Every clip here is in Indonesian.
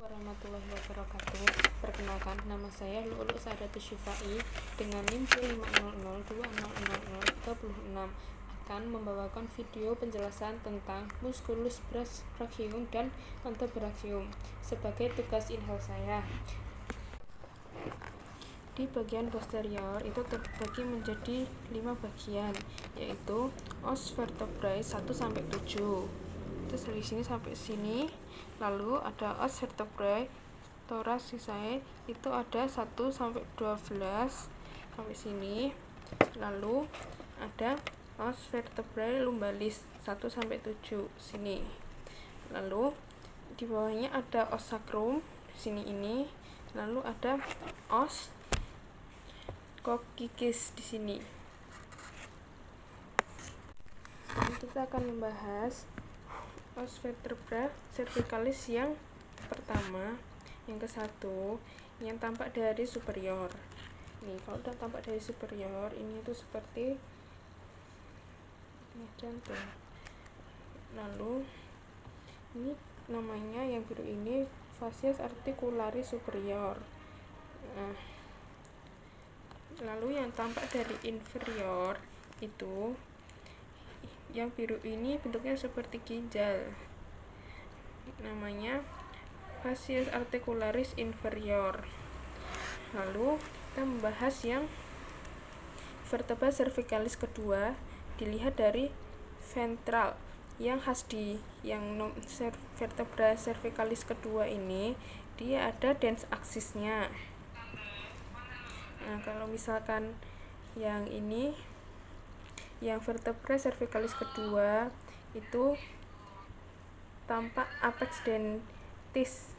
Warahmatullahi wabarakatuh. Perkenalkan, nama saya Lu'lu' Sa'adatus Syifai dengan NIM 500200036 akan membawakan video penjelasan tentang musculus brachium dan antebrachium sebagai tugas inhal saya. Di bagian posterior itu terbagi menjadi 5 bagian, yaitu os vertebrae 1-7. Terus dari sini sampai sini. Lalu ada os vertebrae thoracicae itu ada 1-12 sampai sini. Lalu ada os vertebrae lumbalis 1-7 sini. Lalu di bawahnya ada os sacrum sini ini. Lalu ada os coccygeus di sini. Kita akan membahas os vertebra cervicalis yang pertama, yang ke-1, yang tampak dari superior. Nih, kalau udah tampak dari superior, ini itu seperti jantung. Lalu ini namanya yang biru ini fascias articularis superior. Nah, lalu yang tampak dari inferior itu yang biru ini bentuknya seperti ginjal, namanya fascias articularis inferior. Lalu kita membahas yang vertebra cervicalis kedua, dilihat dari ventral. Yang khas di vertebra cervicalis kedua ini, dia ada dens axisnya. Nah, kalau misalkan yang ini, yang vertebra cervicalis kedua itu tampak apex dentis.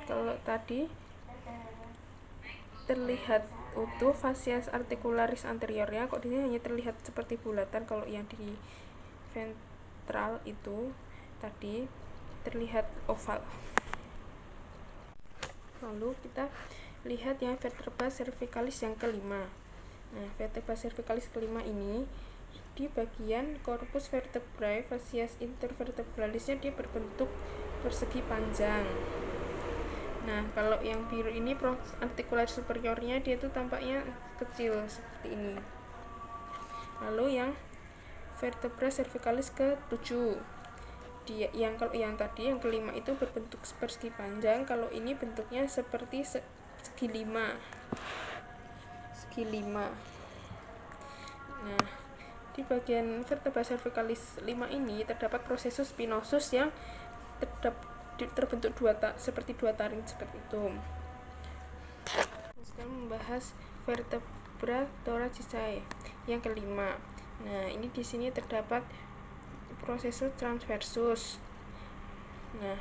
Kalau tadi terlihat utuh fascias articularis anteriornya, kok di sini hanya terlihat seperti bulatan. Kalau yang di ventral itu tadi terlihat oval. Lalu kita lihat yang vertebra cervicalis yang kelima. Nah, vertebra cervicalis kelima ini di bagian corpus vertebrae fascias intervertebralisnya dia berbentuk persegi panjang. Nah, kalau yang biru ini articularis superiornya dia itu tampaknya kecil seperti ini. Lalu yang vertebra cervicalis ke-7. Kalau yang tadi yang kelima itu berbentuk persegi panjang, kalau ini bentuknya seperti segi lima. Nah, di bagian vertebra cervicalis 5 ini terdapat processus spinosus yang terbentuk seperti dua taring seperti itu. Sekarang membahas vertebra thoracicae yang kelima. Nah, ini di sini terdapat processus transversus. Nah,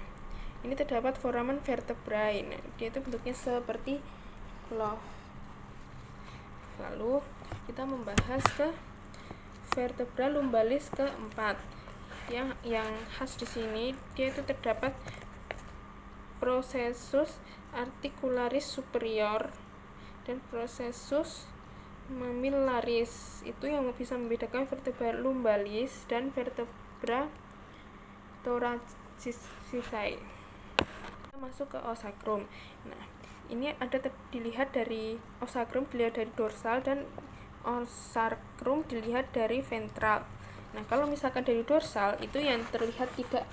ini terdapat foramen vertebrae. Nah, dia itu bentuknya seperti glove. Lalu kita membahas ke vertebra lumbalis ke-4. Yang khas di sini dia itu terdapat processus articularis superior dan processus mamillaris. Itu yang bisa membedakan vertebra lumbalis dan vertebra thoracicae. Kita masuk ke os sacrum. Nah, ini ada dilihat dari os sacrum dilihat dari dorsal dan os sacrum dilihat dari ventral. Nah, kalau misalkan dari dorsal itu yang terlihat tidak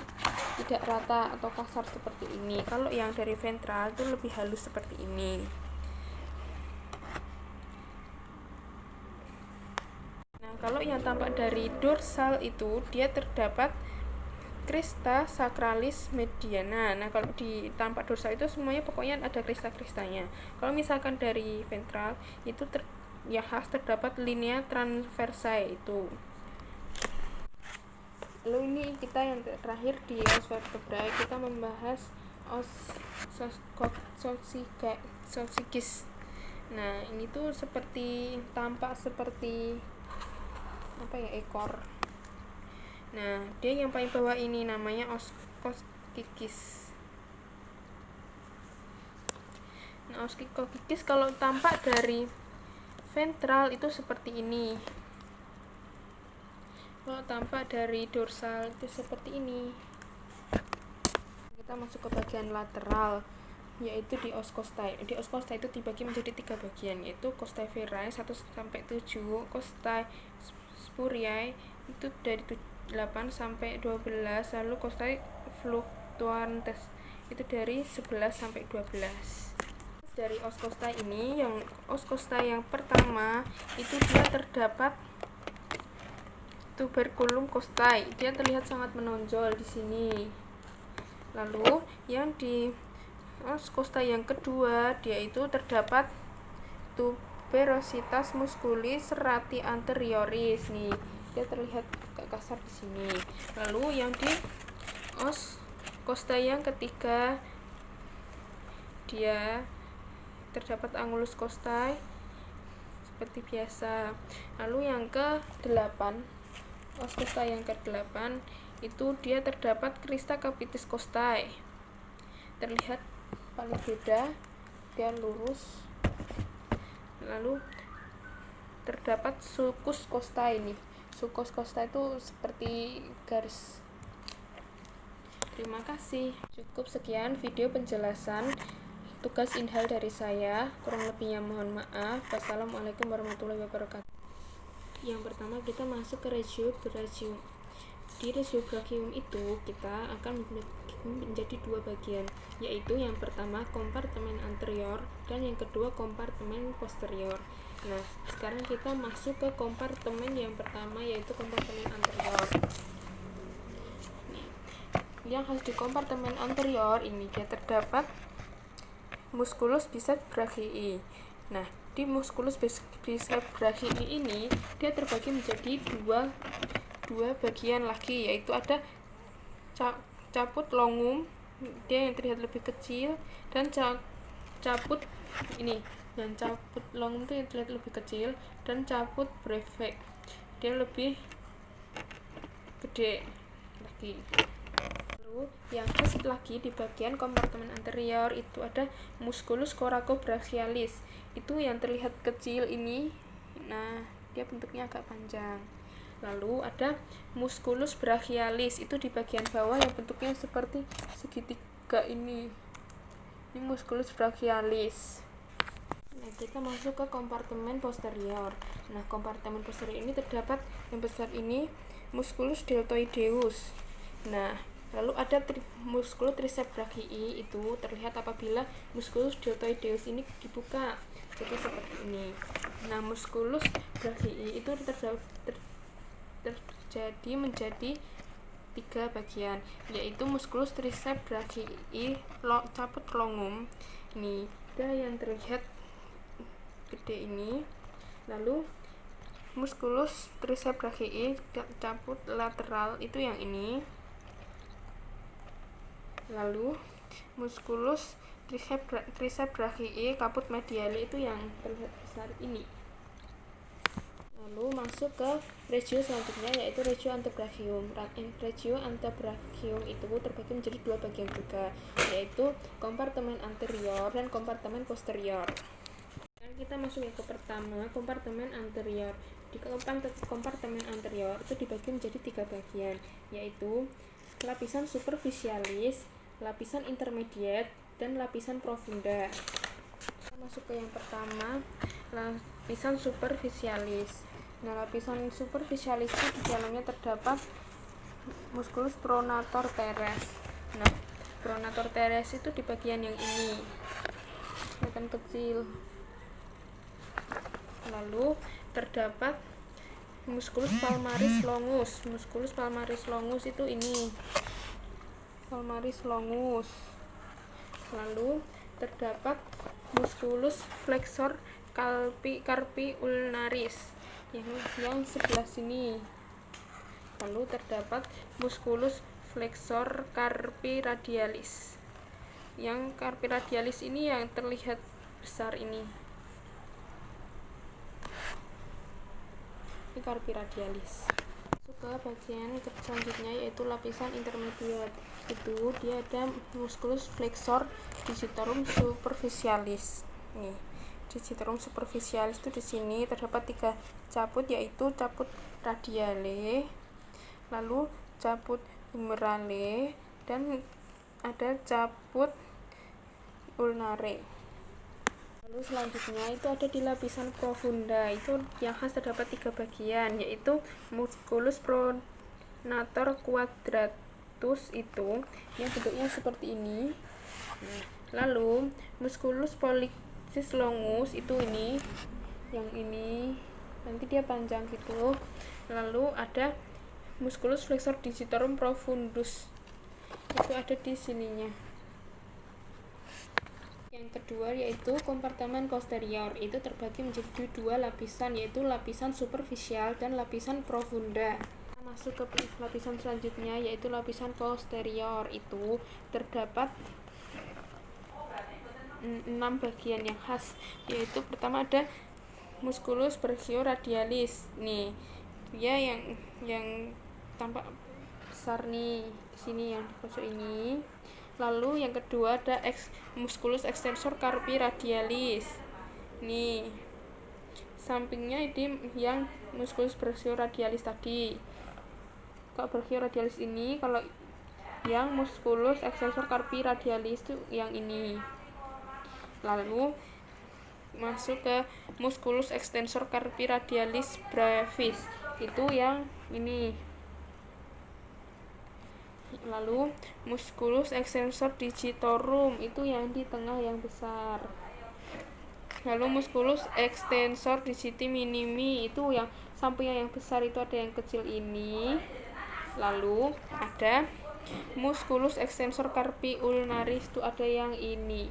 rata atau kasar seperti ini. Kalau yang dari ventral itu lebih halus seperti ini. Nah, kalau yang tampak dari dorsal itu dia terdapat crista sacralis mediana. Nah, kalau di tampak dorsal itu semuanya pokoknya ada crista-cristanya. Kalau misalkan dari ventral itu khas terdapat linea transversae itu. Lalu ini kita yang terakhir di os vertebrae, kita membahas os coccygeus. Nah, ini tuh tampak seperti ekor. Nah, dia yang paling bawah ini namanya os coccygeus. Nah, os coccygeus kalau tampak dari ventral itu seperti ini. Kalau tampak dari dorsal itu seperti ini. Kita masuk ke bagian lateral, yaitu di os costae. Di os costae itu dibagi menjadi 3 bagian, yaitu costae verae 1-7, costae spuriae itu dari 8 sampai 12, lalu costae fluctuantes itu dari 11 sampai 12. Dari os costae ini, yang os costae yang pertama itu dia terdapat tuberculum costae, dia terlihat sangat menonjol di sini. Lalu yang di os costae yang kedua, dia itu terdapat tuberositas musculis serrati anterioris, nih dia terlihat agak kasar di sini. Lalu yang di os costae yang ketiga, dia terdapat angulus costae seperti biasa. Lalu yang ke-8, os costae yang ke-8 itu dia terdapat crista capitis costae, terlihat paling beda, dia lurus. Lalu terdapat sulcus costae, ini sulcus costae itu seperti garis. Terima kasih, cukup sekian video penjelasan tugas inhal dari saya, kurang lebihnya mohon maaf. Wassalamualaikum warahmatullahi wabarakatuh. Yang pertama kita masuk ke regio brachium. Di regio brachium itu kita akan menjadi 2 bagian, yaitu yang pertama kompartemen anterior dan yang kedua kompartemen posterior. Nah, sekarang kita masuk ke kompartemen yang pertama, yaitu kompartemen anterior. Yang harus di kompartemen anterior ini dia terdapat musculus biceps brachii. Nah, di musculus biceps brachii ini dia terbagi menjadi dua bagian lagi, yaitu ada caput longum, dia yang terlihat lebih kecil, dan caput ini, dan caput longum itu yang terlihat lebih kecil, dan caput brevet dia lebih gede lagi. Lalu yang khas lagi di bagian kompartemen anterior itu ada musculus coracobrachialis, itu yang terlihat kecil ini. Nah, dia bentuknya agak panjang. Lalu ada musculus brachialis, itu di bagian bawah yang bentuknya seperti segitiga ini musculus brachialis. Nah, kita masuk ke kompartemen posterior. Nah, kompartemen posterior ini terdapat yang besar ini musculus deltoideus. Nah, lalu ada musculus triceps brachii, itu terlihat apabila musculus deltoideus ini dibuka, jadi seperti ini. Nah, musculus brachii itu terjadi menjadi 3 bagian, yaitu musculus triceps brachii caput longum, ini dia yang terlihat gede ini. Lalu musculus triceps brachii caput lateral itu yang ini. Lalu musculus triceps brachii caput mediale itu yang terlihat besar ini. Lalu masuk ke regio selanjutnya, yaitu regio antebrachium. Regio antebrachium itu terbagi menjadi 2 bagian juga, yaitu kompartemen anterior dan kompartemen posterior. Dan kita masuk yang ke pertama, kompartemen anterior. Di kompartemen anterior itu dibagi menjadi 3 bagian, yaitu lapisan superficialis, lapisan intermediate, dan lapisan profunda. Kita masuk ke yang pertama, lapisan superficialis. Nah, lapisan superficialis itu di dalamnya terdapat musculus pronator teres. Nah, pronator teres itu di bagian yang ini, kelihatan kecil. Lalu terdapat musculus palmaris longus. Musculus palmaris longus itu ini, palmaris longus. Lalu terdapat musculus flexor carpi ulnaris yang sebelah sini. Lalu terdapat musculus flexor carpi radialis. Yang carpi radialis ini yang terlihat besar ini. Ini carpi radialis. Ke bagian selanjutnya, yaitu lapisan intermediate. Itu dia ada musculus flexor digitorum superficialis. Nih, digitorum superficialis itu di sini terdapat 3 caput, yaitu caput radiale, lalu caput humorale, dan ada caput ulnare. Lalu selanjutnya itu ada di lapisan profunda, itu yang khas terdapat 3 bagian, yaitu musculus pronator quadratus itu yang bentuknya seperti ini. Lalu musculus pollicis longus itu ini, yang ini nanti dia panjang gitu. Lalu ada musculus flexor digitorum profundus, itu ada di sininya. Yang kedua yaitu kompartemen posterior, itu terbagi menjadi 2 lapisan, yaitu lapisan superficial dan lapisan profunda. Masuk ke lapisan selanjutnya yaitu lapisan posterior, itu terdapat 6 bagian yang khas, yaitu pertama ada musculus brachioradialis. Nih, dia yang tampak besar nih di sini, yang di pojok ini. Lalu yang kedua ada musculus extensor carpi radialis. Nih, sampingnya ini yang musculus brachioradialis tadi. Kalau brachioradialis ini, kalau yang musculus extensor carpi radialis itu yang ini. Lalu masuk ke musculus extensor carpi radialis brevis, itu yang ini. Lalu musculus extensor digitorum, itu yang di tengah yang besar. Lalu musculus extensor digiti minimi, itu yang sampingnya yang besar, itu ada yang kecil ini. Lalu ada musculus extensor carpi ulnaris, itu ada yang ini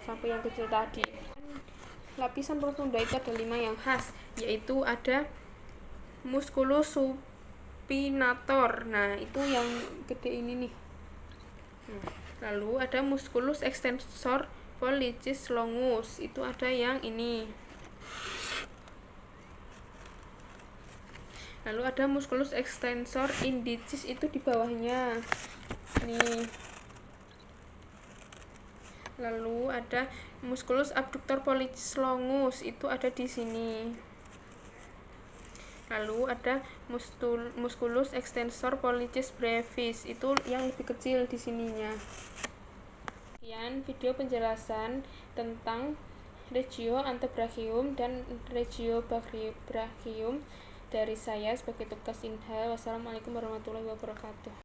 sampai yang kecil tadi. Lapisan profunda itu ada 5 yang khas, yaitu ada musculus supinator, nah itu yang gede ini nih. Lalu ada musculus extensor pollicis longus, itu ada yang ini. Lalu ada musculus extensor indicis, itu di bawahnya nih. Lalu ada musculus abductor pollicis longus, itu ada di sini. Lalu ada musculus extensor pollicis brevis, itu yang lebih kecil di sininya. Sekian video penjelasan tentang regio antebrachium dan regio brachium dari saya sebagai tugas Inha. Wassalamualaikum warahmatullahi wabarakatuh.